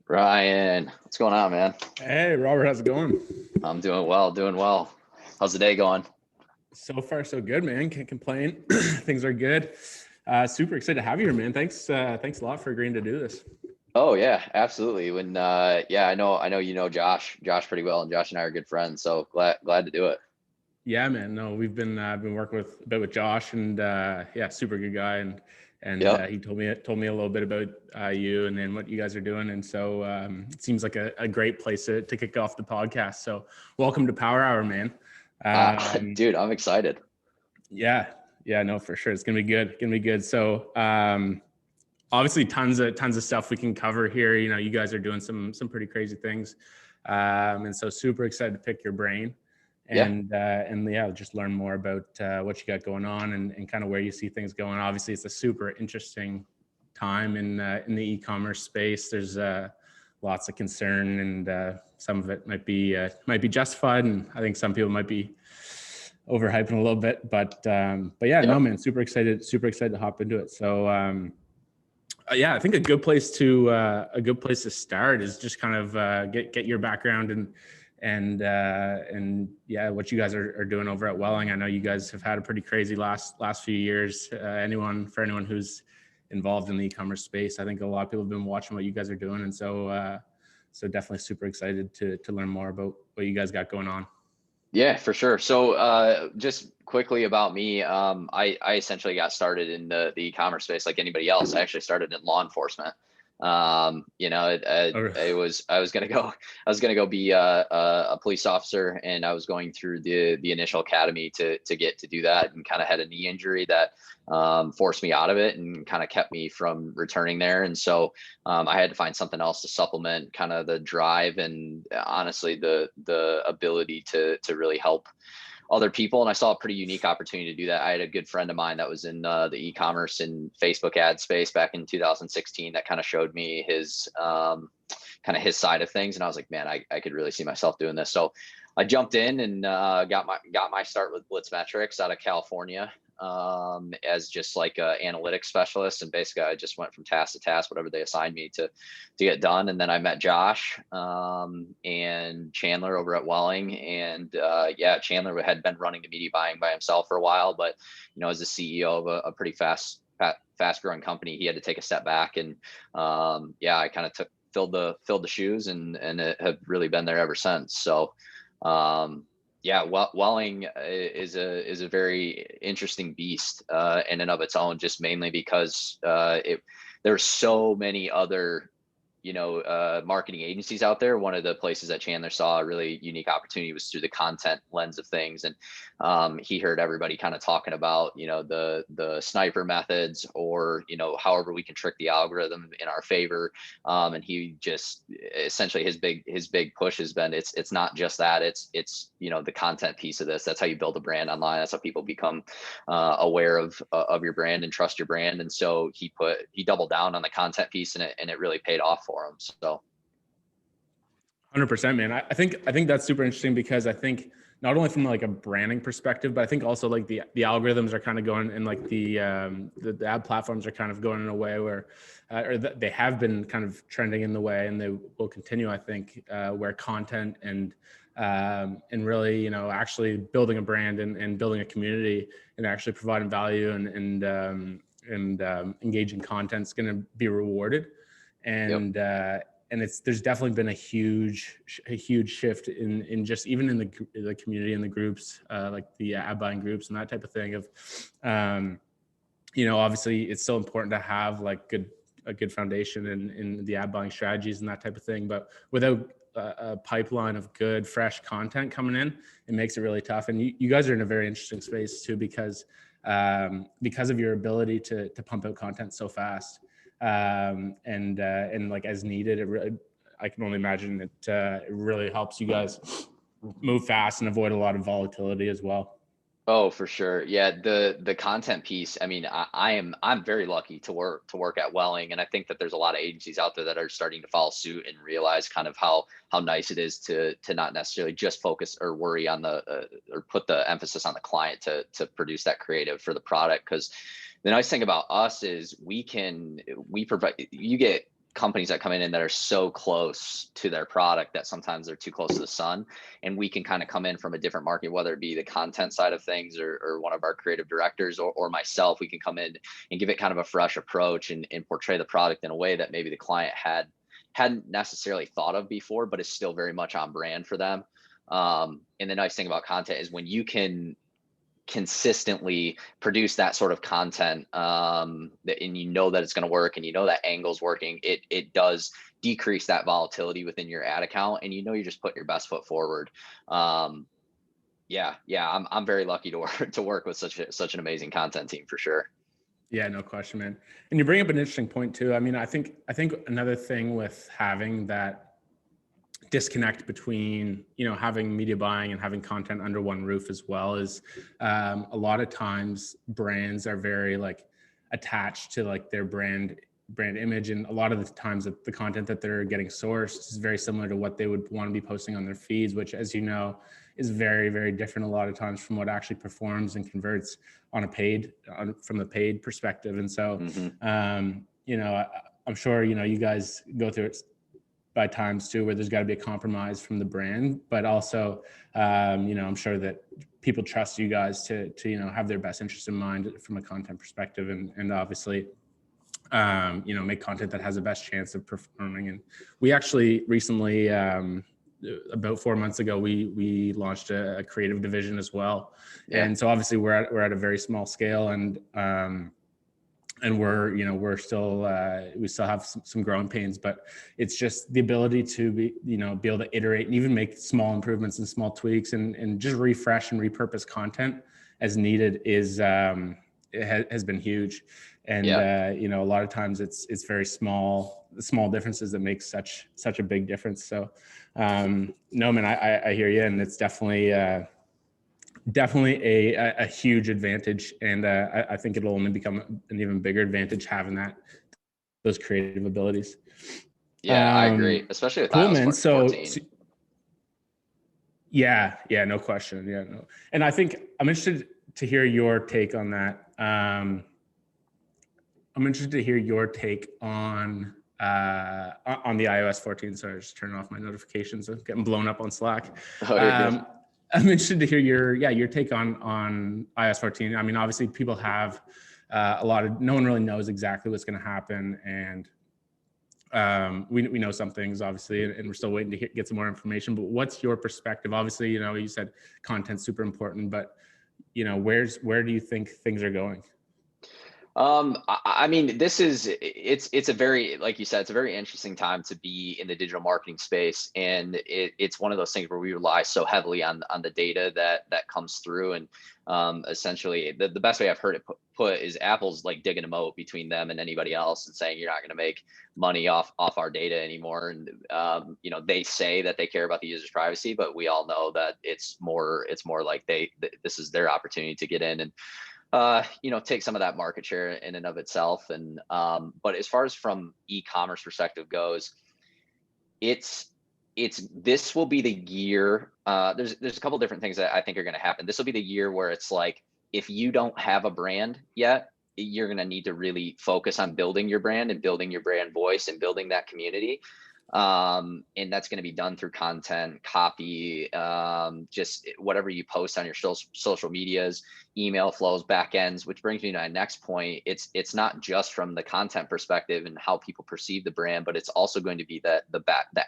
Ryan, what's going on, man? Hey, Robert, how's it going? I'm doing well, doing well. How's the day going? So far, so good, man. Can't complain. Things are good. Super excited to have you here, man. Thanks a lot for agreeing to do this. Oh yeah, absolutely. Yeah, I know Josh pretty well, and Josh and I are good friends, so glad to do it. Yeah, man. No, we've been working with a bit with Josh, and yeah, super good guy, and Yep. he told me a little bit about you and then what you guys are doing, and so it seems like a great place to kick off the podcast. So, welcome to Power Hour, man. Um, Dude, I'm excited. yeah, yeah, no, for sure, it's gonna be good. Gonna be good. So, obviously tons of stuff we can cover here. You know, you guys are doing some pretty crazy things, and so super excited to pick your brain Yeah. and yeah, just learn more about what you got going on and kind of where you see things going. Obviously, it's a super interesting time in the e-commerce space. There's lots of concern, and some of it might be justified, and I think some people might be overhyping a little bit. But yeah, no, Yep. man, super excited to hop into it. So. Yeah, I think a good place to start is just kind of get your background and yeah, what you guys are doing over at Welling. I know you guys have had a pretty crazy last few years. Anyone who's involved in the e-commerce space, I think a lot of people have been watching what you guys are doing, and so definitely super excited to learn more about what you guys got going on. Yeah, for sure. So just quickly about me, I essentially got started in the e-commerce space like anybody else. I actually started in law enforcement. I was gonna go be a police officer, and I was going through the initial academy to get to do that, and kind of had a knee injury that forced me out of it and kind of kept me from returning there. And so I had to find something else to supplement kind of the drive and honestly the ability to really help other people. And I saw a pretty unique opportunity to do that. I had a good friend of mine that was in the e-commerce and Facebook ad space back in 2016 that kind of showed me his kind of his side of things. And I was like, man, I could really see myself doing this. So I jumped in and got my start with Blitz Metrics out of California, as just like an analytics specialist. And basically I just went from task to task, whatever they assigned me to get done. And then I met Josh and Chandler over at Welling. And yeah, Chandler had been running the media buying by himself for a while, but as the CEO of a pretty fast growing company, he had to take a step back. And yeah, I kind of filled the shoes, and it have really been there ever since. So yeah, Welling is a very interesting beast in and of its own, just mainly because there's so many other marketing agencies out there. One of the places that Chandler saw a really unique opportunity was through the content lens of things. And he heard everybody kind of talking about, the sniper methods, or, however we can trick the algorithm in our favor. And he just essentially his big push has been, it's not just that, it's the content piece of this. That's how you build a brand online. That's how people become aware of your brand and trust your brand. And so he doubled down on the content piece, and it really paid off for him. So 100%, man. I think that's super interesting, because I think not only from like a branding perspective, but I think also like the algorithms are kind of going, and like the ad platforms are kind of going in a way where, they have been kind of trending in the way, and they will continue, I think, where content and really, actually building a brand and building a community and actually providing value and engaging content is going to be rewarded. yep. And there's definitely been a huge shift in just even in the community and the groups, like the ad buying groups and that type of thing of, obviously it's still important to have like a good foundation in the ad buying strategies and that type of thing, but without a pipeline of good fresh content coming in, it makes it really tough. And you guys are in a very interesting space too, because of your ability to pump out content so fast. And like as needed, I can only imagine it really helps you guys move fast and avoid a lot of volatility as well. Oh, for sure. Yeah, the content piece. I mean, I'm very lucky to work at Welling, and I think that there's a lot of agencies out there that are starting to follow suit and realize kind of how nice it is to not necessarily just focus or worry on or put the emphasis on the client to produce that creative for the product. Because the nice thing about us is we provide, you get companies that come in and that are so close to their product that sometimes they're too close to the sun, and we can kind of come in from a different market, whether it be the content side of things, or one of our creative directors, or myself. We can come in and give it kind of a fresh approach, and portray the product in a way that maybe the client hadn't necessarily thought of before, but is still very much on brand for them. And the nice thing about content is when you can consistently produce that sort of content, and you know that it's going to work, and you know that angle's working, it does decrease that volatility within your ad account, and you know you're just putting your best foot forward. Yeah, I'm very lucky to work with such an amazing content team, for sure. Yeah, no question, man. And you bring up an interesting point too. I mean, I think another thing with having that disconnect between, you know, having media buying and having content under one roof as well is a lot of times brands are very like attached to like their brand image, and a lot of the times that the content that they're getting sourced is very similar to what they would want to be posting on their feeds, which, as you know, is very, very different a lot of times from what actually performs and converts on from the paid perspective. And so you know, I'm sure, you know, you guys go through it by times too, where there's got to be a compromise from the brand, but also, you know, I'm sure that people trust you guys to, you know, have their best interest in mind from a content perspective, and obviously, you know, make content that has the best chance of performing. And we actually recently, about 4 months ago, we launched a creative division as well. Yeah. And so obviously we're at a very small scale, and we're, you know, we still have some growing pains, but it's just the ability to be able to iterate and even make small improvements and small tweaks, and just refresh and repurpose content as needed has been huge. And you know, a lot of times it's very small differences that make such a big difference. So no, man, I hear you, and it's definitely a huge advantage, and I think it'll only become an even bigger advantage having those creative abilities. Yeah, I agree, especially with iOS 14. So yeah, no question. Yeah, no. And I think I'm interested to hear your take on that. I'm interested to hear your take on the iOS 14. Sorry, just turning off my notifications. I'm getting blown up on Slack. I'm interested to hear your take on iOS 14. I mean, obviously people have no one really knows exactly what's going to happen. And we know some things, obviously, and we're still waiting to get some more information. But what's your perspective? Obviously, you know, you said content's super important, but, you know, where do you think things are going? I mean, it's a very, like you said, it's a very interesting time to be in the digital marketing space. And it's one of those things where we rely so heavily on the data that comes through. And essentially the best way I've heard it put is Apple's like digging a moat between them and anybody else, and saying, you're not going to make money off our data anymore. And, you know, they say that they care about the user's privacy, but we all know that it's more like this is their opportunity to get in and, you know, take some of that market share in and of itself. And but as far as from e-commerce perspective goes, this will be the year. There's a couple different things that I think are going to happen. This will be the year where it's like, if you don't have a brand yet, you're going to need to really focus on building your brand and building your brand voice and building that community. And that's going to be done through content, copy, just whatever you post on your social medias, email flows, backends. Which brings me to my next point. It's not just from the content perspective and how people perceive the brand, but it's also going to be the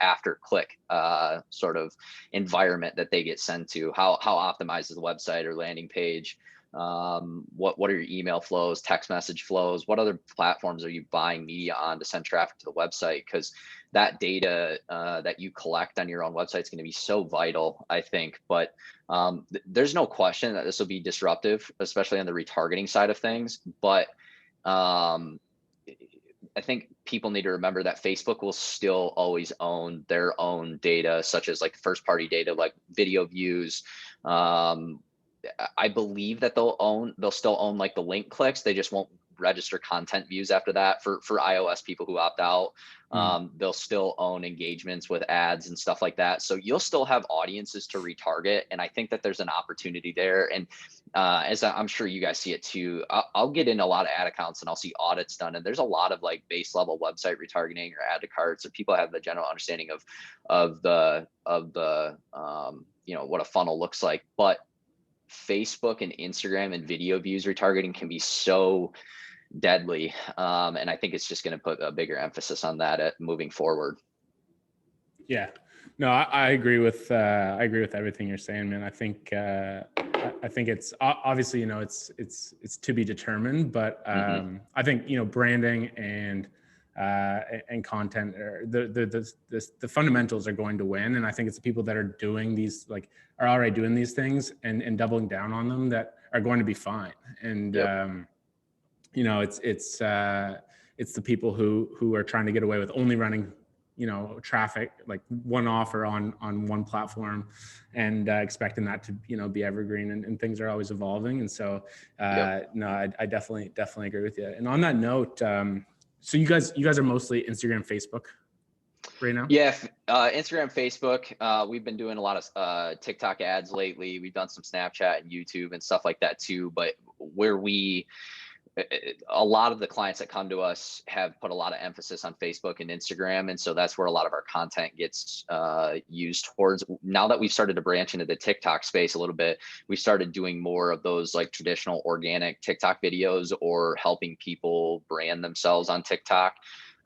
after click sort of environment that they get sent to. How optimized is the website or landing page? What are your email flows, text message flows? What other platforms are you buying media on to send traffic to the website? Because that data that you collect on your own website is going to be so vital, I think. But there's no question that this will be disruptive, especially on the retargeting side of things. But I think people need to remember that Facebook will still always own their own data, such as like first party data, like video views. I believe that they'll still own like the link clicks. They just won't register content views after that for iOS people who opt out. They'll still own engagements with ads and stuff like that. So you'll still have audiences to retarget. And I think that there's an opportunity there. And as I'm sure you guys see it too, I'll get in a lot of ad accounts and I'll see audits done. And there's a lot of like base level website retargeting or add to carts, or people have the general understanding of the what a funnel looks like. But Facebook and Instagram and video views retargeting can be so deadly. And I think it's just going to put a bigger emphasis on that moving forward. Yeah, no, I agree with everything you're saying, man. I think it's obviously, it's to be determined, but I think, branding and content, or the fundamentals are going to win. And I think it's the people that are doing these, are already doing these things and doubling down on them, that are going to be fine. And, it's the people who are trying to get away with only running, traffic, like one offer on one platform, and expecting that to, be evergreen, and things are always evolving. And so, no, I definitely agree with you. And on that note, so you guys are mostly Instagram, Facebook right now? Yeah, Instagram, Facebook. We've been doing a lot of TikTok ads lately. We've done some Snapchat and YouTube and stuff like that too. But a lot of the clients that come to us have put a lot of emphasis on Facebook and Instagram. And so that's where a lot of our content gets used towards. Now that we've started to branch into the TikTok space a little bit, we started doing more of those like traditional organic TikTok videos, or helping people brand themselves on TikTok.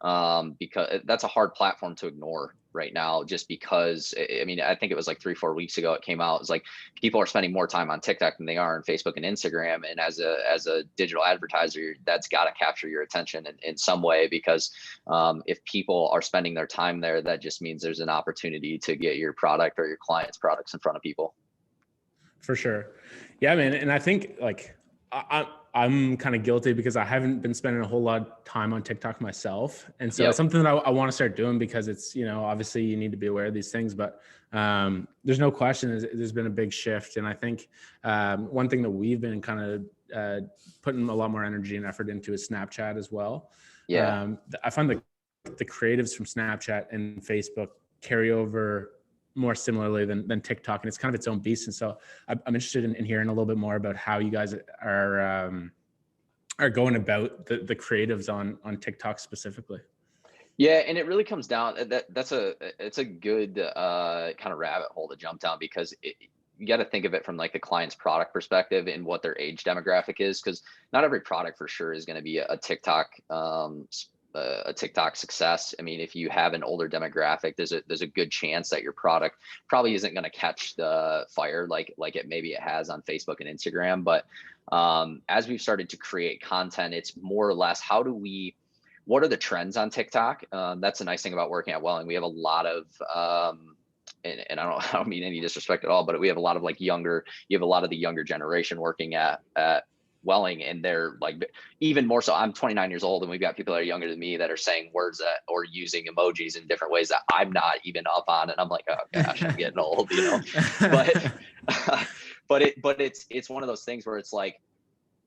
Because that's a hard platform to ignore right now, just because, I mean, I think it was like 3-4 weeks ago it came out. It's like people are spending more time on TikTok than they are on Facebook and Instagram. And as a digital advertiser, that's got to capture your attention in some way, because if people are spending their time there, that just means there's an opportunity to get your product or your client's products in front of people. For sure. Yeah, man. And I think I'm kind of guilty, because I haven't been spending a whole lot of time on TikTok myself. And so it's something that I want to start doing, because it's, obviously you need to be aware of these things, but there's no question there's been a big shift. And I think one thing that we've been kind of putting a lot more energy and effort into is Snapchat as well. Yeah. I find the creatives from Snapchat and Facebook carry over more similarly than TikTok, and it's kind of its own beast. And so I'm interested in hearing a little bit more about how you guys are going about the creatives on TikTok specifically. Yeah, and it really comes down it's a good kind of rabbit hole to jump down, because you got to think of it from like the client's product perspective and what their age demographic is, because not every product for sure is going to be a TikTok success. I mean, if you have an older demographic, there's a good chance that your product probably isn't going to catch the fire like it has on Facebook and Instagram. But as we've started to create content, it's more or less what are the trends on TikTok? That's the nice thing about working at Welling. We have a lot of and I don't mean any disrespect at all, but we have a lot of you have a lot of the younger generation working at Welling, and they're like, even more so. I'm 29 years old, and we've got people that are younger than me that are saying words or using emojis in different ways that I'm not even up on, and I'm like, oh gosh, I'm getting old, but it's one of those things where it's like,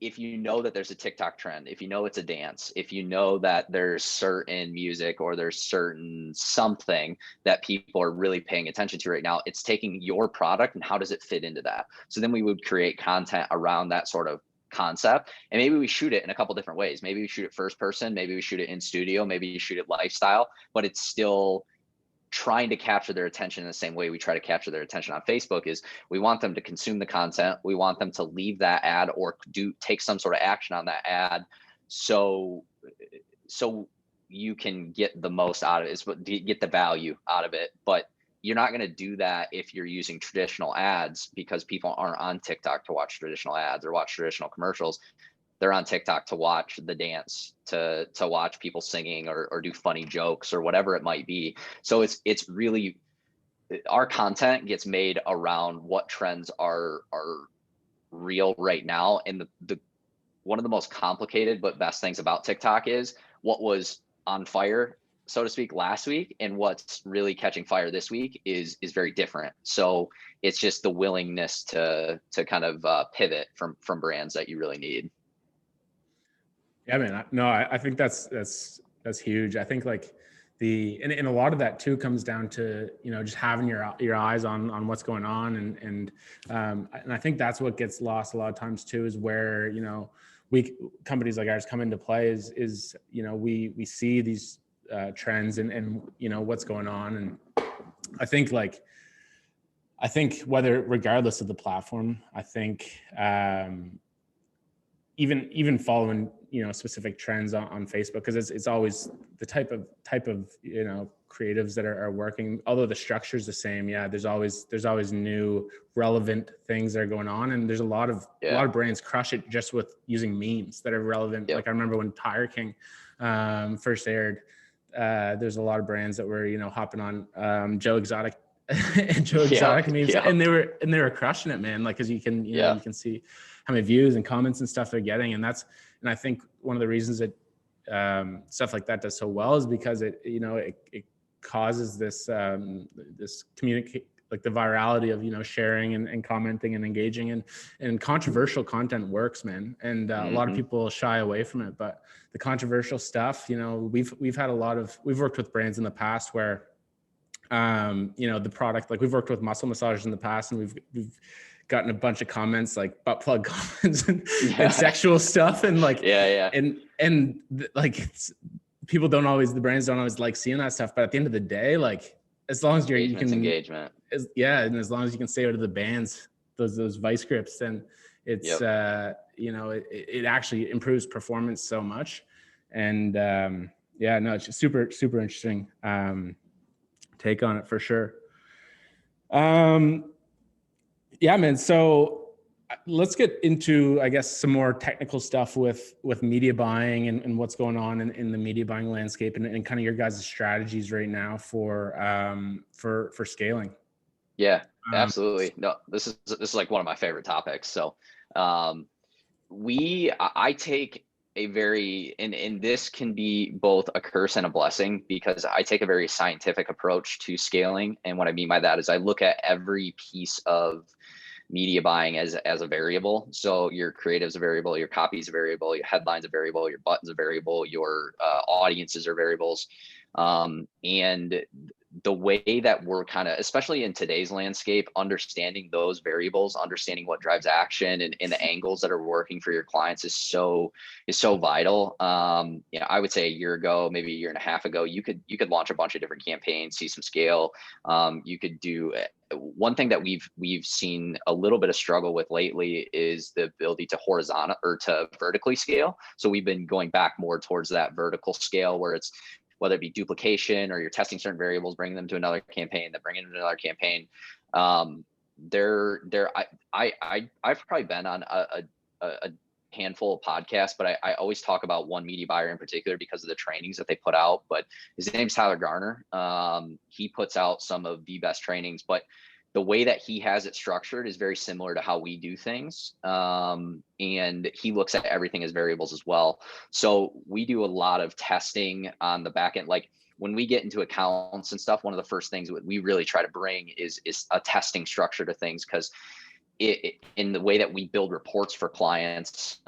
if you know that there's a TikTok trend, if you know it's a dance, if you know that there's certain music or there's certain something that people are really paying attention to right now, it's taking your product and how does it fit into that? So then we would create content around that sort of concept, and maybe we shoot it in a couple different ways. Maybe we shoot it first person, maybe we shoot it in studio, maybe you shoot it lifestyle, but it's still trying to capture their attention in the same way we try to capture their attention on Facebook. Is we want them to consume the content, we want them to leave that ad or take some sort of action on that ad, so you can get the most out of it, is get the value out of it. But you're not going to do that if you're using traditional ads, because people aren't on TikTok to watch traditional ads or watch traditional commercials. They're on TikTok to watch the dance, to watch people singing or do funny jokes or whatever it might be. So it's really, our content gets made around what trends are real right now. And the one of the most complicated but best things about TikTok is what was on fire, so to speak, last week, and what's really catching fire this week is very different. So it's just the willingness to kind of pivot from brands that you really need. Yeah, man. I think that's huge. I think like and a lot of that too comes down to, just having your eyes on what's going on. And I think that's what gets lost a lot of times too, is where, we companies like ours come into play is, we see these trends and what's going on. And I think whether, regardless of the platform, I think, even following specific trends on Facebook, because it's always the type of creatives that are working, although the structure is the same. Yeah, there's always new relevant things that are going on, and there's a lot of brands crush it just with using memes that are relevant. Like I remember when Tire King first aired, there's a lot of brands that were hopping on Joe Exotic and Joe Exotic memes, and they were crushing it, man. Like, because you can you can see how many views and comments and stuff they're getting, and I think one of the reasons that stuff like that does so well is because it causes this this communicate, like the virality of sharing and commenting and engaging, and controversial content works, man. And a lot of people shy away from it, but the controversial stuff, we've worked with brands in the past where the product, like we've worked with muscle massagers in the past, and we've gotten a bunch of comments, like butt plug comments and sexual stuff, and like people the brands don't always like seeing that stuff, but at the end of the day, like, as long as you can engagement, and as long as you can say to the bands those vice grips, then it's it actually improves performance so much. And it's just super interesting take on it, for sure. Yeah, man. So let's get into, I guess, some more technical stuff with media buying and what's going on in the media buying landscape, and kind of your guys' strategies right now for scaling. Yeah, absolutely. No, this is like one of my favorite topics. So I take a very, and this can be both a curse and a blessing, because I take a very scientific approach to scaling. And what I mean by that is I look at every piece of media buying as a variable. So your creative's a variable, your copy's a variable, your headline's a variable, your button's a variable, your audiences are variables. And the way that we're kind of, especially in today's landscape, understanding those variables, understanding what drives action and the angles that are working for your clients is so vital. I would say a year ago, maybe a year and a half ago, you could launch a bunch of different campaigns, see some scale. You could do one thing that we've seen a little bit of struggle with lately is the ability to horizontal or to vertically scale. So we've been going back more towards that vertical scale, where it's, whether it be duplication or you're testing certain variables, bringing them to another campaign, then bringing them to another campaign. I've probably been on a handful of podcasts, but I always talk about one media buyer in particular because of the trainings that they put out. But his name's Tyler Garner. He puts out some of the best trainings, but the way that he has it structured is very similar to how we do things. And he looks at everything as variables as well. So we do a lot of testing on the back end. Like when we get into accounts and stuff, one of the first things we really try to bring is a testing structure to things, because in the way that we build reports for clients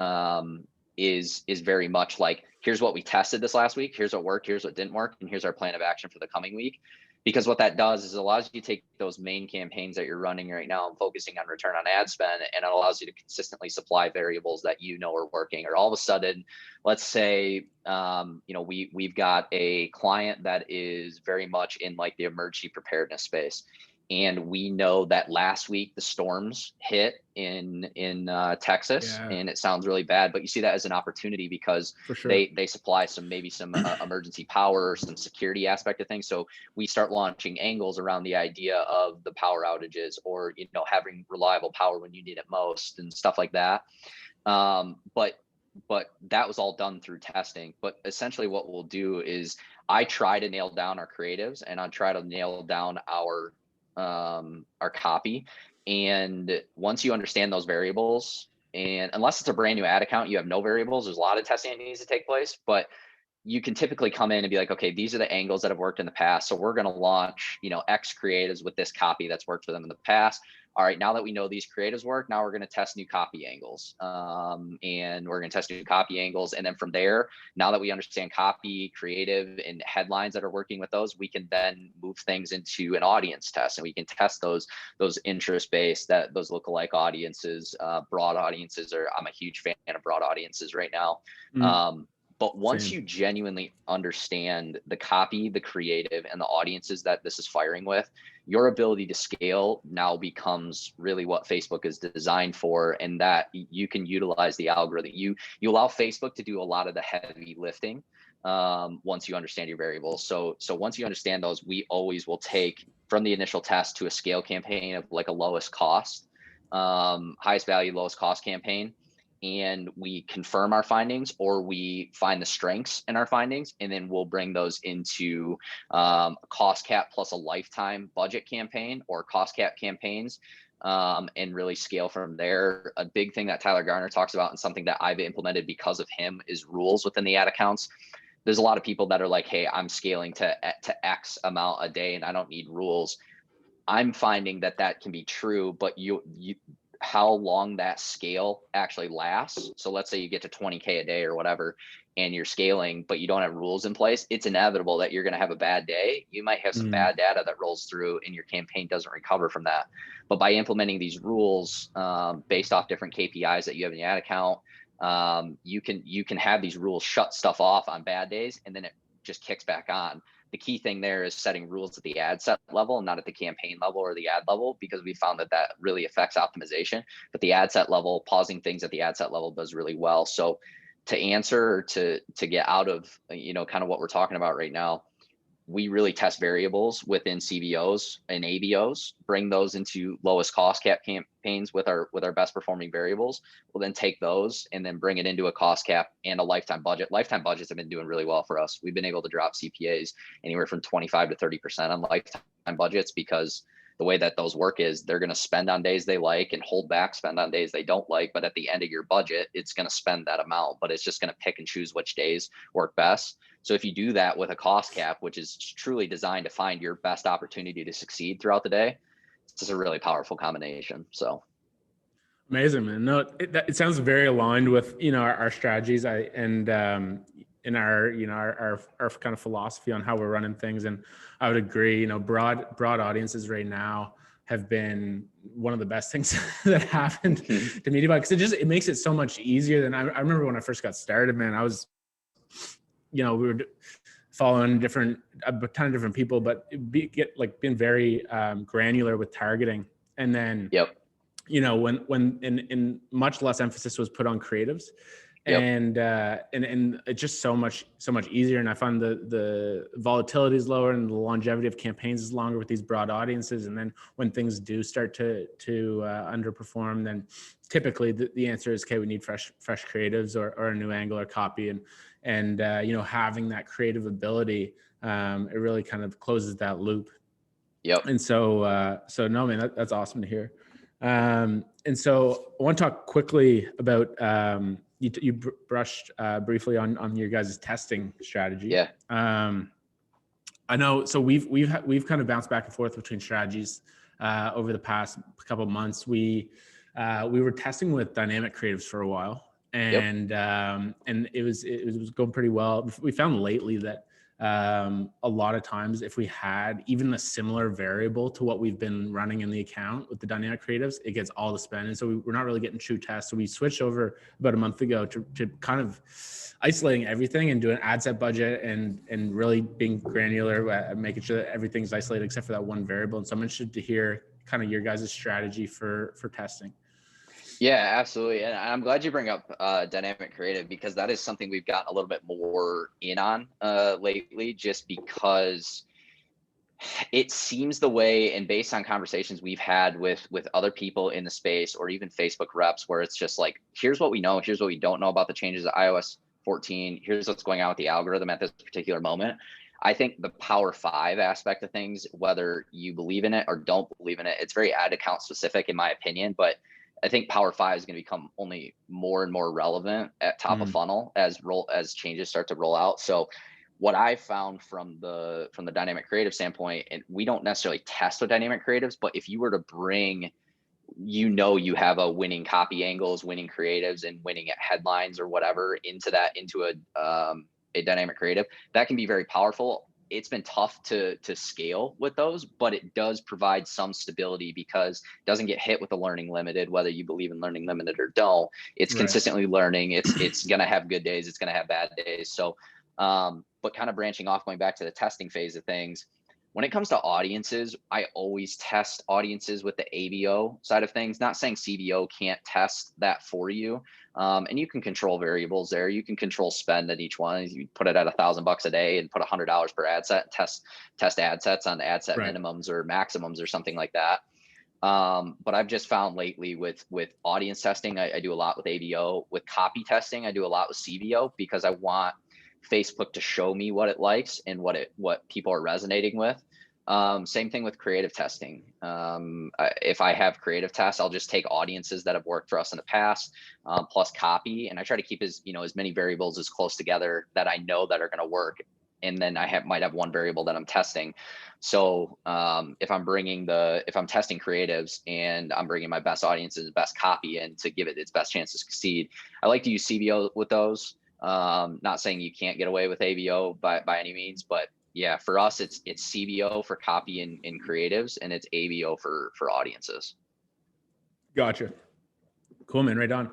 is very much like, here's what we tested this last week, here's what worked, here's what didn't work, and here's our plan of action for the coming week. Because what that does is it allows you to take those main campaigns that you're running right now and focusing on return on ad spend, and it allows you to consistently supply variables that are working. Or all of a sudden, let's say we've got a client that is very much in like the emergency preparedness space, and we know that last week the storms hit in Texas, and it sounds really bad, but you see that as an opportunity because they supply some emergency power or some security aspect of things. So we start launching angles around the idea of the power outages, or having reliable power when you need it most, and stuff like that. But that was all done through testing. But essentially what we'll do is I try to nail down our creatives, and I try to nail down our copy. And once you understand those variables, and unless it's a brand new ad account, you have no variables, there's a lot of testing that needs to take place. But you can typically come in and be like, okay, these are the angles that have worked in the past, so we're going to launch X creatives with this copy that's worked for them in the past. all right, now that we know these creatives work, now we're going to test new copy angles. And we're going to test new copy angles. And then from there, now that we understand copy, creative, and headlines that are working with those, we can then move things into an audience test, and we can test those interest-based, those lookalike audiences, broad audiences. Or I'm a huge fan of broad audiences right now. But once Same. you genuinely understand the copy, the creative, and the audiences that this is firing with, your ability to scale now becomes really what Facebook is designed for, and that you can utilize the algorithm. You allow Facebook to do a lot of the heavy lifting once you understand your variables. So once you understand those, we always will take from the initial test to a scale campaign of like a lowest cost, highest value, lowest cost campaign. And we confirm our findings, or we find the strengths in our findings, and then we'll bring those into a cost cap plus a lifetime budget campaign or cost cap campaigns, and really scale from there. A big thing that Tyler Garner talks about, and something that I've implemented because of him, is rules within the ad accounts. There's a lot of people that are like, hey, I'm scaling to X amount a day and I don't need rules. I'm finding that can be true, but you how long that scale actually lasts. So let's say you get to 20K a day or whatever, and you're scaling, but you don't have rules in place. It's inevitable that you're going to have a bad day. You might have some bad data that rolls through and your campaign doesn't recover from that. But by implementing these rules based off different KPIs that you have in your ad account, you can have these rules shut stuff off on bad days, and then it just kicks back on. The key thing there is setting rules at the ad set level and not at the campaign level or the ad level, because we found that really affects optimization. But the ad set level, pausing things at the ad set level does really well. So to answer, or to get out of, kind of what we're talking about right now, we really test variables within CBOs and ABOs, bring those into lowest cost cap campaigns with our best performing variables. We'll then take those and then bring it into a cost cap and a lifetime budget. Lifetime budgets have been doing really well for us. We've been able to drop CPAs anywhere from 25 to 30% on lifetime budgets, because the way that those work is they're going to spend on days they like and hold back spend on days they don't like. But at the end of your budget, it's going to spend that amount, but it's just going to pick and choose which days work best. So if you do that with a cost cap, which is truly designed to find your best opportunity to succeed throughout the day, it's just a really powerful combination. So amazing, man. No, it sounds very aligned with, our strategies and in our, our kind of philosophy on how we're running things. And I would agree, broad audiences right now have been one of the best things that happened to media, because it makes it so much easier than I remember when I first got started, man. I was, we were following a ton of different people, but being very granular with targeting. And then, when in much less emphasis was put on creatives, and it's just so much easier. And I find the volatility is lower and the longevity of campaigns is longer with these broad audiences. And then when things do start to underperform, then typically the answer is, okay, we need fresh creatives or a new angle or copy. And having that creative ability, it really kind of closes that loop. And so no, man, that's awesome to hear. And so I want to talk quickly about, you brushed briefly on your guys' testing strategy. I know. So we've kind of bounced back and forth between strategies over the past couple of months. We were testing with dynamic creatives for a while, and it was going pretty well. We found lately that a lot of times, if we had even a similar variable to what we've been running in the account with the dynamic creatives, it gets all the spend. And so we're not really getting true tests. So we switched over about a month ago to kind of isolating everything and doing ad set budget and really being granular, making sure that everything's isolated except for that one variable. And so I'm interested to hear kind of your guys' strategy for testing. Yeah, absolutely. And I'm glad you bring up dynamic creative, because that is something we've gotten a little bit more in on lately, just because it seems the way, and based on conversations we've had with other people in the space, or even Facebook reps, where it's just like, here's what we know, here's what we don't know about the changes of iOS 14, here's what's going on with the algorithm at this particular moment. I think the Power 5 aspect of things, whether you believe in it or don't believe in it, it's very ad account specific in my opinion, but I think Power 5 is going to become only more and more relevant at top of funnel as changes start to roll out. So what I found from the dynamic creative standpoint, and we don't necessarily test with dynamic creatives, but if you were to bring you have a winning copy angles, winning creatives, and winning headlines or whatever into a dynamic creative, that can be very powerful. It's been tough to scale with those, but it does provide some stability because it doesn't get hit with the learning limited, whether you believe in learning limited or don't. It's Right. consistently learning. It's gonna have good days, it's gonna have bad days. So but kind of branching off, going back to the testing phase of things, when it comes to audiences, I always test audiences with the ABO side of things. Not saying CBO can't test that for you. And you can control variables there. You can control spend at each one. You put it at $1,000 a day and put $100 per ad set, test ad sets on ad set minimums or maximums or something like that. But I've just found lately with audience testing, I do a lot with ABO. With copy testing, I do a lot with CBO because I want Facebook to show me what it likes and what people are resonating with. Same thing with creative testing. If I have creative tests, I'll just take audiences that have worked for us in the past, plus copy, and I try to keep as many variables as close together that I know that are going to work. And then I might have one variable that I'm testing. So if I'm testing creatives and I'm bringing my best audiences, best copy in to give it its best chance to succeed, I like to use CBO with those. Not saying you can't get away with ABO by any means, but yeah, for us, it's CBO for copy and creatives, and it's ABO for audiences. Gotcha. Cool, man. Right on.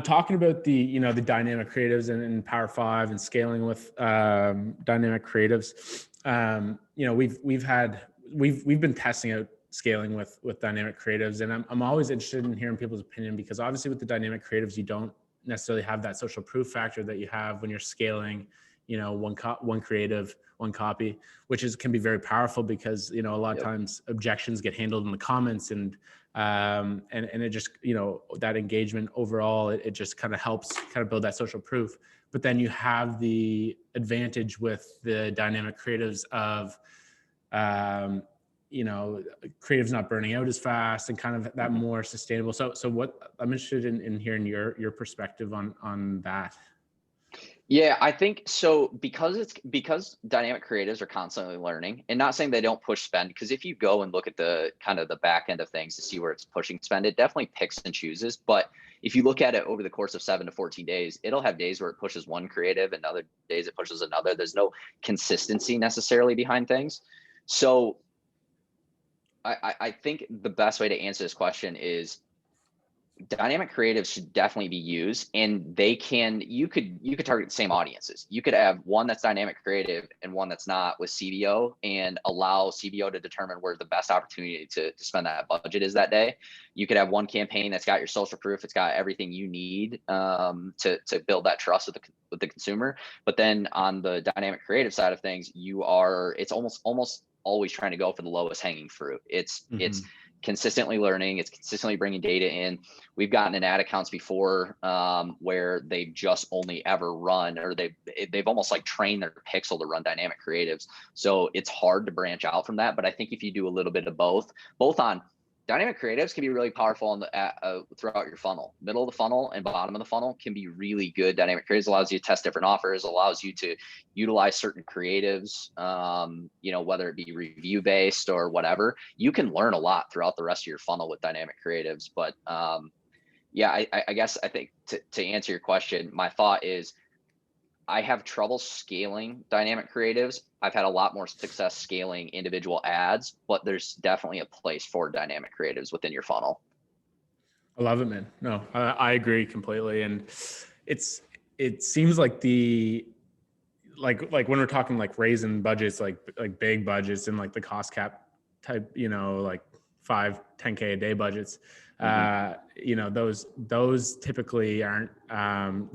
Talking about the dynamic creatives and Power 5 and scaling with dynamic creatives. We've been testing out scaling with dynamic creatives, and I'm always interested in hearing people's opinion, because obviously with the dynamic creatives, you don't necessarily have that social proof factor that you have when you're scaling, one creative, one copy, which can be very powerful because, a lot of times objections get handled in the comments, and it just, that engagement overall, it just kind of helps kind of build that social proof. But then you have the advantage with the dynamic creatives of, creatives not burning out as fast and kind of that more sustainable. So what I'm interested in hearing your perspective on that. Yeah, I think so, because dynamic creatives are constantly learning, and not saying they don't push spend, because if you go and look at the kind of the back end of things to see where it's pushing spend, it definitely picks and chooses. But if you look at it over the course of 7 to 14 days, it'll have days where it pushes one creative and other days it pushes another. There's no consistency necessarily behind things. So I think the best way to answer this question is dynamic creatives should definitely be used, and you could target the same audiences. You could have one that's dynamic creative and one that's not with CBO, and allow CBO to determine where the best opportunity to spend that budget is that day. You could have one campaign that's got your social proof, it's got everything you need to build that trust with the consumer. But then on the dynamic creative side of things, it's almost always trying to go for the lowest hanging fruit. It's consistently learning, it's consistently bringing data in. We've gotten in ad accounts before where they've just only ever run, or they've almost like trained their pixel to run dynamic creatives. So it's hard to branch out from that. But I think if you do a little bit of both on dynamic creatives, can be really powerful throughout your funnel. Middle of the funnel and bottom of the funnel can be really good. Dynamic creatives allows you to test different offers, allows you to utilize certain creatives, whether it be review based or whatever. You can learn a lot throughout the rest of your funnel with dynamic creatives. But I guess I think to answer your question, my thought is I have trouble scaling dynamic creatives. I've had a lot more success scaling individual ads, but there's definitely a place for dynamic creatives within your funnel. I love it, man. No, I agree completely. And it seems like like when we're talking like raising budgets, like big budgets and like the cost cap type, like 5-10K a day budgets, those typically aren't,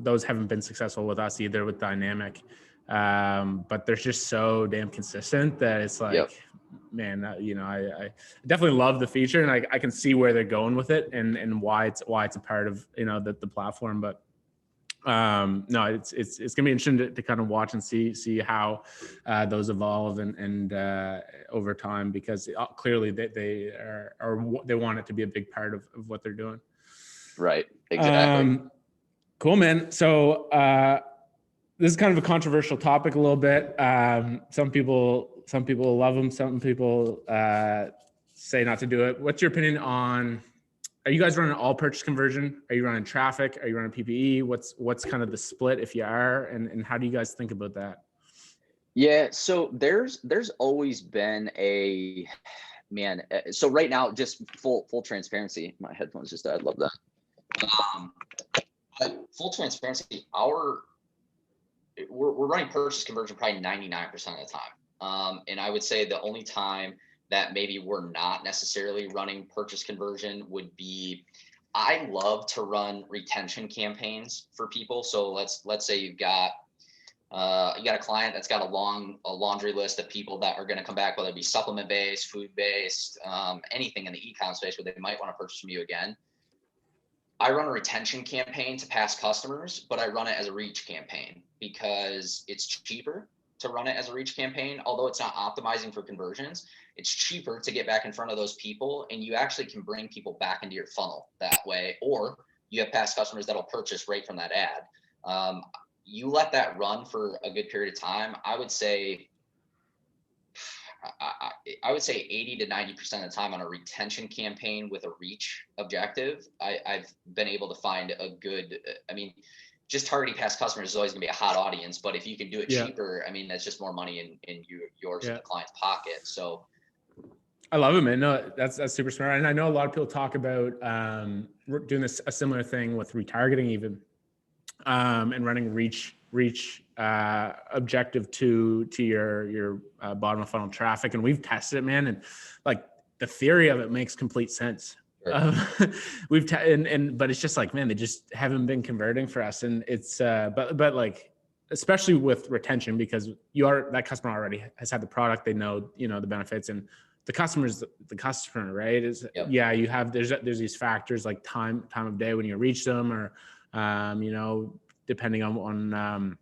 those haven't been successful with us either with dynamic. But they're just so damn consistent that it's like, man, I definitely love the feature, and I can see where they're going with it and why it's a part of, the platform. But no, it's gonna be interesting to kind of watch and see how those evolve and over time, because clearly they want it to be a big part of what they're doing. Right. Exactly. Cool, man. So this is kind of a controversial topic a little bit. Some people love them. Some people say not to do it. What's your opinion on are you guys running all purchase conversion? Are you running traffic? Are you running PPE? What's kind of the split if you are, and how do you guys think about that? Yeah, so there's always been a so right now, just full transparency, my headphones just died. Love that. But full transparency, we're running purchase conversion probably 99% of the time. And I would say the only time that maybe we're not necessarily running purchase conversion would be, I love to run retention campaigns for people. So let's say you got a client that's got a laundry list of people that are going to come back, whether it be supplement based, food based, anything in the e-com space where they might want to purchase from you again. I run a retention campaign to past customers, but I run it as a reach campaign because it's cheaper to run it as a reach campaign. Although it's not optimizing for conversions, it's cheaper to get back in front of those people, and you actually can bring people back into your funnel that way. Or you have past customers that'll purchase right from that ad. You let that run for a good period of time. I would say 80 to 90% of the time on a retention campaign with a reach objective, I've been able to find a good, just targeting past customers is always gonna be a hot audience, but if you can do it cheaper, that's just more money in yours and the client's pocket. So I love it, man. No, that's super smart. And I know a lot of people talk about doing a similar thing with retargeting even, and running reach objective to your bottom of funnel traffic. And we've tested it, man, and like the theory of it makes complete sense. Sure. But it's just like, man, they just haven't been converting for us. And it's but like, especially with retention, because that customer already has had the product, they know the benefits, and the customer's the customer, right? You have there's these factors like time of day when you reach them, or depending on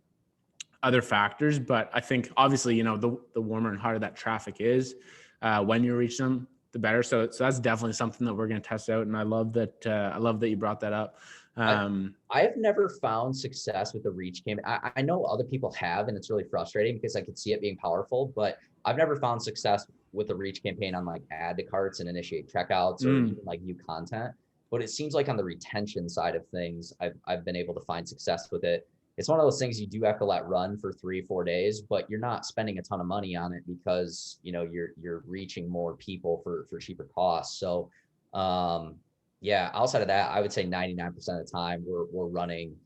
other factors. But I think obviously, the warmer and hotter that traffic is, when you reach them, the better. So that's definitely something that we're going to test out. And I love that you brought that up. I have never found success with the reach campaign. I know other people have, and it's really frustrating because I could see it being powerful, but I've never found success with the reach campaign on like add to carts and initiate checkouts or even like new content. But it seems like on the retention side of things, I've been able to find success with it. It's one of those things you do have to let run for 3-4 days, but you're not spending a ton of money on it because you're reaching more people for cheaper costs. So outside of that, I would say 99% of the time we're running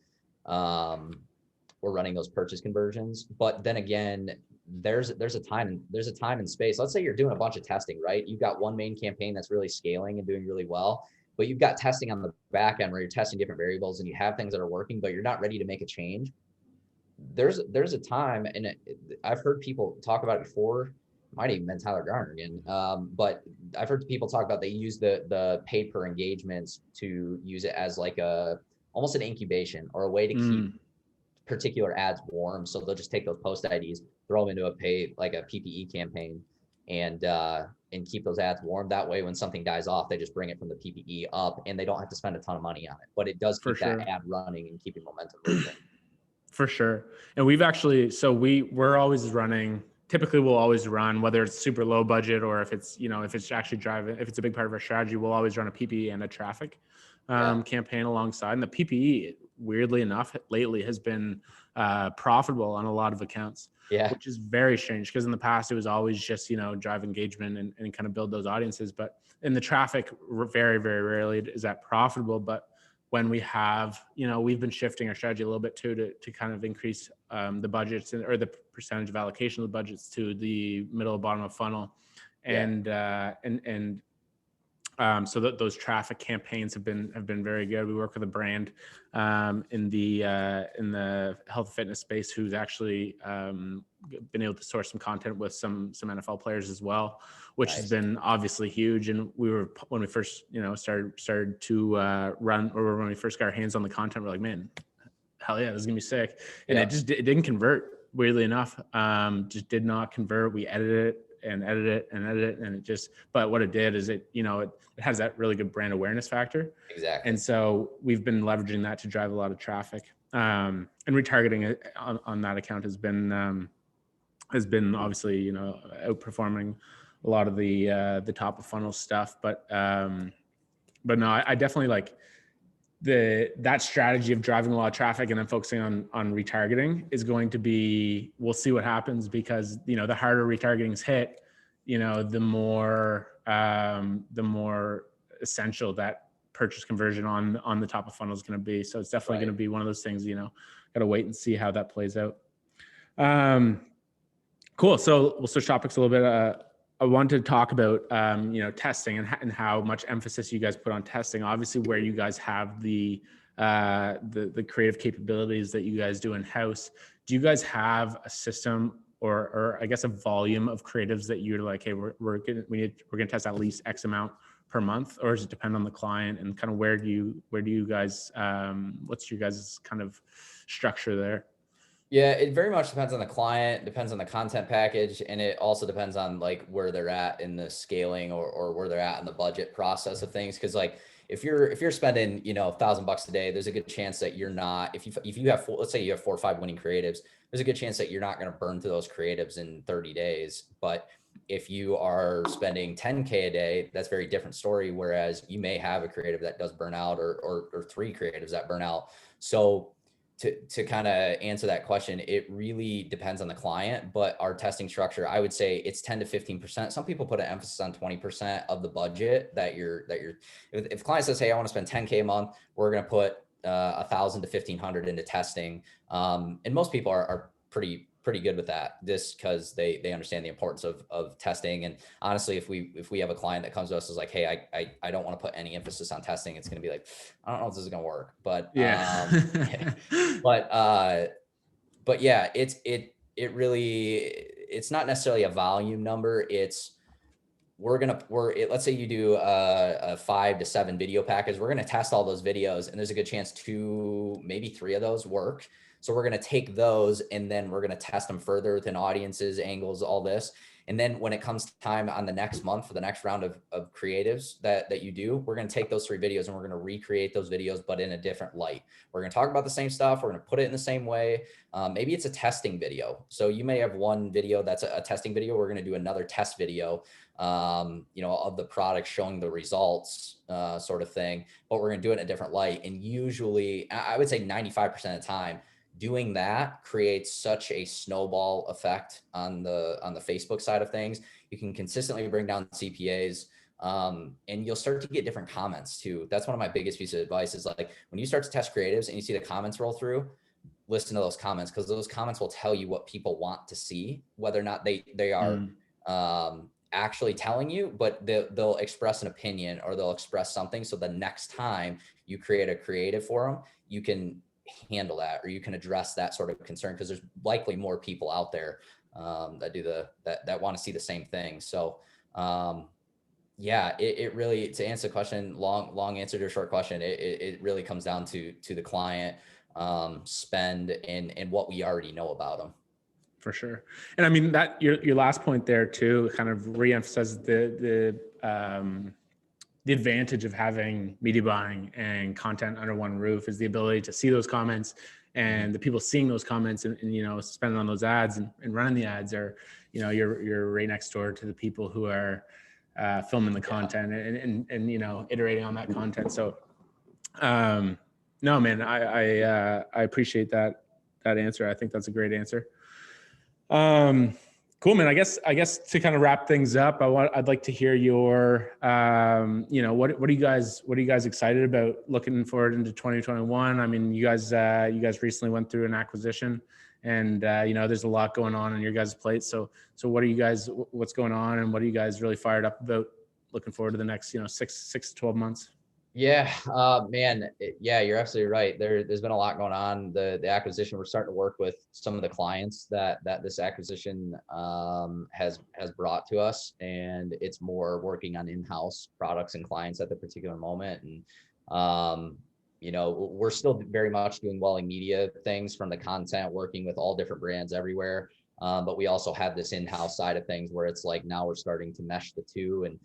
those purchase conversions. But then again, there's a time and space. Let's say you're doing a bunch of testing, right? You've got one main campaign that's really scaling and doing really well, but you've got testing on the back end where you're testing different variables and you have things that are working, but you're not ready to make a change. There's a time, and I've heard people talk about it before, might even been Tyler Garner again, but I've heard people talk about they use the paid per engagements to use it as like almost an incubation or a way to keep particular ads warm. So they'll just take those post IDs, throw them into a PPE campaign, and keep those ads warm. That way, when something dies off, they just bring it from the PPE up, and they don't have to spend a ton of money on it. But it does keep that ad running and keeping momentum moving. For sure. And we've actually, we're always running. Typically, we'll always run, whether it's super low budget or if it's actually driving, if it's a big part of our strategy, we'll always run a PPE and a traffic campaign alongside. And the PPE, weirdly enough, lately has been profitable on a lot of accounts, which is very strange because in the past it was always just, drive engagement and kind of build those audiences. But in the traffic, very, very rarely is that profitable. But when we have, we've been shifting our strategy a little bit too to kind of increase the budgets or the percentage of allocation of the budgets to the middle, bottom of funnel, so that those traffic campaigns have been very good. We work with a brand in the health and fitness space who's actually been able to source some content with some NFL players as well, which has been obviously huge. And when we first started to run, or when we first got our hands on the content, we're like, man, hell yeah, this is gonna be sick. And it didn't convert, weirdly enough. Just did not convert. We edited it, and it just, but what it did is it has that really good brand awareness factor. Exactly. And so we've been leveraging that to drive a lot of traffic, and retargeting on that account has been obviously outperforming a lot of the top of funnel stuff. But but no, I definitely like that strategy of driving a lot of traffic and then focusing on retargeting is going to be, we'll see what happens, because, you know, the harder retargeting's hit, you know, the more essential that purchase conversion on the top of funnel is going to be. So it's definitely going to be one of those things, you know, got to wait and see how that plays out. Cool. So we'll switch topics a little bit. I wanted to talk about, you know, testing and how much emphasis you guys put on testing. Obviously, where you guys have the creative capabilities that you guys do in house. Do you guys have a system or I guess a volume of creatives that you're like, hey, we're gonna test at least X amount per month, or does it depend on the client, and kind of where do you guys what's your guys' kind of structure there? Yeah, it very much depends on the client, depends on the content package, and it also depends on like where they're at in the scaling or where they're at in the budget process of things. Cause like if you're spending, you know, $1,000 a day, there's a good chance that you're not, if you have let's say you have 4 or 5 winning creatives, there's a good chance that you're not going to burn through those creatives in 30 days. But if you are spending 10K a day, that's a very different story. Whereas you may have a creative that does burn out or 3 creatives that burn out. So to kind of answer that question, it really depends on the client, but our testing structure, I would say it's 10 to 15%. Some people put an emphasis on 20% of the budget that if client says, hey, I want to spend 10K a month, we're going to put 1,000 to 1,500 into testing. And most people are pretty good with that, just because they understand the importance of testing. And honestly, if we have a client that comes to us is like, hey, I don't want to put any emphasis on testing, it's going to be like, I don't know if this is going to work, but yeah. but yeah, it really, it's not necessarily a volume number. It's let's say you do a 5 to 7 video package. We're going to test all those videos, and there's a good chance 2, maybe 3 of those work. So we're going to take those and then we're going to test them further within audiences, angles, all this. And then when it comes time on the next month for the next round of creatives that you do, we're going to take those 3 videos and we're going to recreate those videos, but in a different light. We're going to talk about the same stuff. We're going to put it in the same way. Maybe it's a testing video. So you may have one video that's a testing video. We're going to do another test video, you know, of the product showing the results, sort of thing, but we're going to do it in a different light. And usually I would say 95% of the time, doing that creates such a snowball effect on the Facebook side of things. You can consistently bring down CPAs, and you'll start to get different comments too. That's one of my biggest pieces of advice is like, when you start to test creatives and you see the comments roll through, listen to those comments, because those comments will tell you what people want to see, whether or not they are actually telling you, but they'll express an opinion or they'll express something. So the next time you create a creative for them, you can handle that, or you can address that sort of concern, because there's likely more people out there that want to see the same thing. So yeah, it really, to answer the question, long answer to a short question, it really comes down to the client, spend and what we already know about them. For sure. And I mean, that your last point there too kind of reemphasizes the advantage of having media buying and content under one roof is the ability to see those comments, and the people seeing those comments and you know, spending on those ads and running the ads, are, you know, you're right next door to the people who are filming the content and you know, iterating on that content. So no, man, I appreciate that answer. I think that's a great answer. Cool, man. I guess to kind of wrap things up, I'd like to hear your, you know, what are you guys excited about looking forward into 2021? I mean, you guys recently went through an acquisition, and you know, there's a lot going on your guys' plate. So what's going on, and what are you guys really fired up about looking forward to the next, you know, 6 to 12 months? Yeah, man. Yeah, you're absolutely right. There's been a lot going on. The acquisition, we're starting to work with some of the clients that this acquisition has brought to us, and it's more working on in-house products and clients at the particular moment. And you know, we're still very much doing Hemon Media things from the content, working with all different brands everywhere. But we also have this in-house side of things where it's like now we're starting to mesh the two, and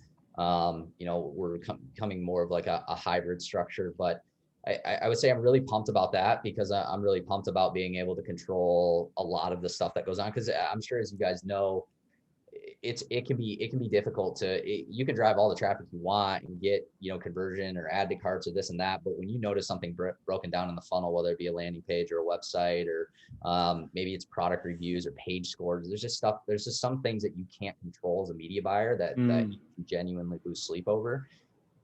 you know, we're becoming more of like a hybrid structure. But I would say I'm really pumped about that, because I'm really pumped about being able to control a lot of the stuff that goes on. Because I'm sure, as you guys know, it can be difficult you can drive all the traffic you want and get, conversion or add to carts or this and that. But when you notice something broken down in the funnel, whether it be a landing page or a website, or maybe it's product reviews or page scores, there's just some things that you can't control as a media buyer that you can genuinely lose sleep over.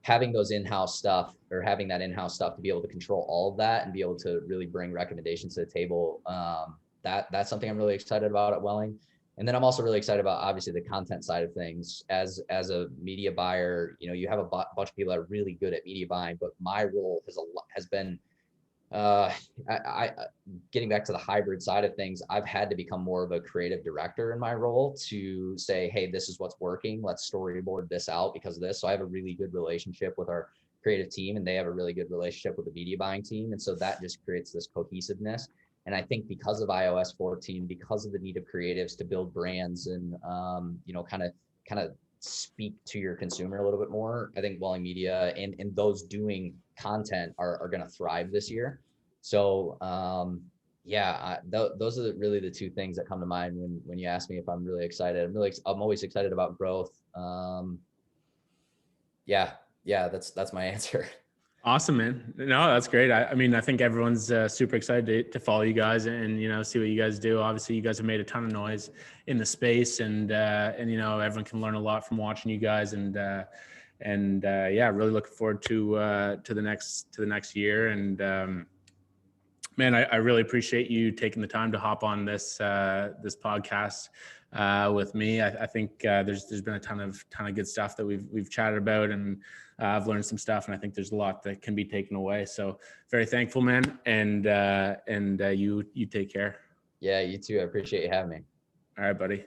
Having those in-house stuff, or having that in-house stuff to be able to control all of that and be able to really bring recommendations to the table, that's something I'm really excited about at Welling. And then I'm also really excited about, obviously, the content side of things. As a media buyer, you have a bunch of people that are really good at media buying, but my role has been getting back to the hybrid side of things. I've had to become more of a creative director in my role to say, hey, this is what's working. Let's storyboard this out because of this. So I have a really good relationship with our creative team, and they have a really good relationship with the media buying team. And so that just creates this cohesiveness. And I think because of iOS 14, because of the need of creatives to build brands and, kind of speak to your consumer a little bit more, I think Welling Media and those doing content are going to thrive this year. So, those are really the two things that come to mind when you ask me if I'm really excited. I'm always excited about growth. That's my answer. Awesome, man. No, that's great. I mean, I think everyone's super excited to follow you guys and, see what you guys do. Obviously, you guys have made a ton of noise in the space, and everyone can learn a lot from watching you guys. And really looking forward to the next year. And man, I really appreciate you taking the time to hop on this podcast with me. I think there's been a ton of good stuff that we've chatted about, and I've learned some stuff, and I think there's a lot that can be taken away. So very thankful, man. And you take care. Yeah, you too. I appreciate you having me. All right, buddy.